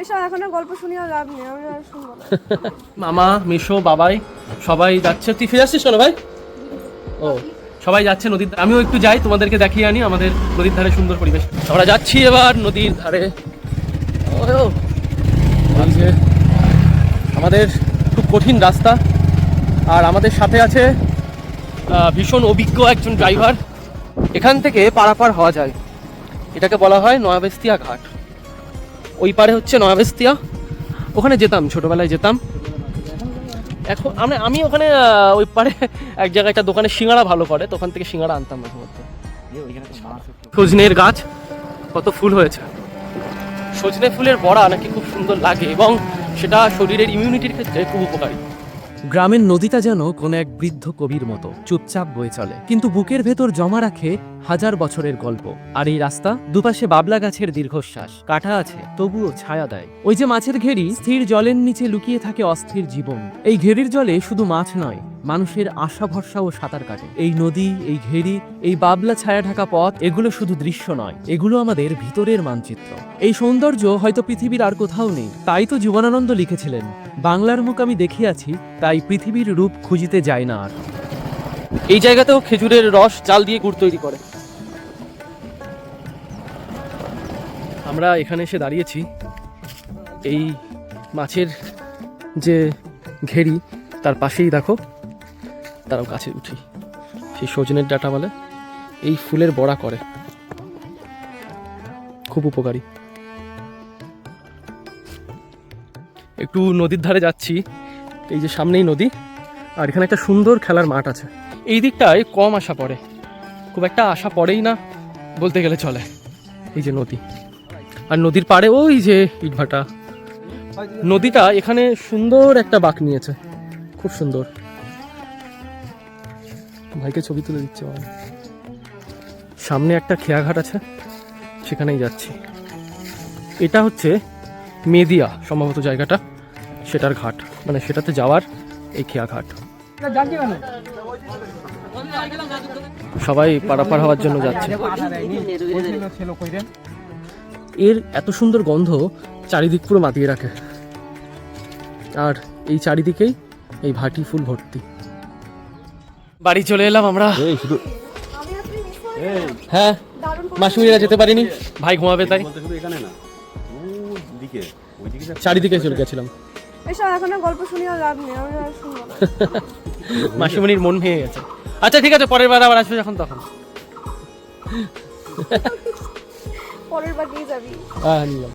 এসব এখন গল্প শুনিও লাভ নেই, আমি আর শুনবো না। মামা, মেশো, বাবাই সবাই যাচ্ছে। তুই ফিরে আসছিস কেন ভাই? ও, সবাই যাচ্ছে নদীর ধারে। আমিও একটু যাই, তোমাদেরকে দেখিয়ে আনি আমাদের নদীর ধারে সুন্দর পরিবেশ। আমরা যাচ্ছি এবার নদীর ধারে। ও, এই যে আমাদের খুব কঠিন রাস্তা, আর আমাদের সাথে আছে ভীষণ অভিজ্ঞ একজন ড্রাইভার। এখান থেকে পারাপার হওয়া যায়, এটাকে বলা হয় নয়াবেস্তিয়া ঘাট। ওই পারে হচ্ছে নয়াবেস্তিয়া, ওখানে যেতাম, ছোটবেলায় যেতাম। এখন আমি ওখানে ওই পারে এক জায়গায় একটা দোকানে সিঙ্গাড়া ভালো করে, তো ওখান থেকে সিঙ্গাড়া আনতাম মাঝে মধ্যে। সজনের গাছ কত ফুল হয়েছে। সজনে ফুলের বড়া নাকি খুব সুন্দর লাগে এবং সেটা শরীরের ইমিউনিটির ক্ষেত্রে খুব উপকারী। গ্রামের নদীটা যেন কোনো এক বৃদ্ধ কবির মতো চুপচাপ বয়ে চলে, কিন্তু বুকের ভেতর জমা রাখে হাজার বছরের গল্প। আর এই রাস্তা দুপাশে বাবলা গাছের দীর্ঘশ্বাস, কাটা আছে তবুও ছায়া দেয়। ওই যে মাছের ঘেরি, স্থির জলের নিচে লুকিয়ে থাকে অস্থির জীবন। এই ঘেরির জলে শুধু মাছ নয়, মানুষের আশা ভরসা ও সাঁতার কাটে। এই নদী, এই ঘেরি, এই বাবলা ছায়া ঢাকা পথ, এগুলো শুধু দৃশ্য নয়, এগুলো আমাদের ভিতরের মানচিত্র। এই সৌন্দর্য হয়তো পৃথিবীর আর কোথাও নেই। তাই তো জীবনানন্দ লিখেছিলেন, বাংলার মুখ আমি দেখিয়াছি, তাই পৃথিবীর রূপ খুঁজিতে যায় না আর। এই জায়গাতেও খেজুরের রস জাল দিয়ে গুড় তৈরি করে। আমরা এখানে এসে দাঁড়িয়েছি, এই মাছের যে ঘেরি তার পাশেই দেখো, তারাও কাছে উঠি, সেই সজনের ডাঁটা বলে, এই ফুলের বড়া করে, খুব উপকারী। একটু নদীর ধারে যাচ্ছি, এই যে সামনেই নদী, আর এখানে একটা সুন্দর খেলার মাঠ আছে। এই দিকটায় কম আশা পড়ে, খুব একটা আশা পড়েই না বলতে গেলে চলে। এই যে নদী, আর নদীর পাড়ে ওই যে ইটভাটা। নদীটা এখানে সুন্দর একটা বাঁক নিয়েছে, খুব সুন্দর। ভাইকে ছবি তুলে দিচ্ছে। সামনে একটা খেয়াঘাট আছে, সেখানেই যাচ্ছি। এটা হচ্ছে মেদিয়া সম্ভবত জায়গাটা, সেটার ঘাট, মানে সেটাতে যাওয়ার এই খেয়াঘাট। সবাই পারাপার হওয়ার জন্য যাচ্ছে। এর এত সুন্দর গন্ধ চারিদিক পুরো মাতিয়ে রাখে, আর এই চারিদিকেই এই ভাটি ফুল ভর্তি। বাড়ি চলে এলাম আমরা। হ্যাঁ, মাসুমিরা যেতে পারিনি, ভাই ঘুমাবে তাই। চারিদিকে চলে গেছিলাম। এসব এখন গল্প শুনিও লাভ নেই, আমি আর শুনবো না। মাসিমণির মন ভেঙে গেছে। আচ্ছা ঠিক আছে, পরের বার আবার আসবে যখন তখন। পরের বার দিয়ে যাবি। হ্যাঁ, নিলাম।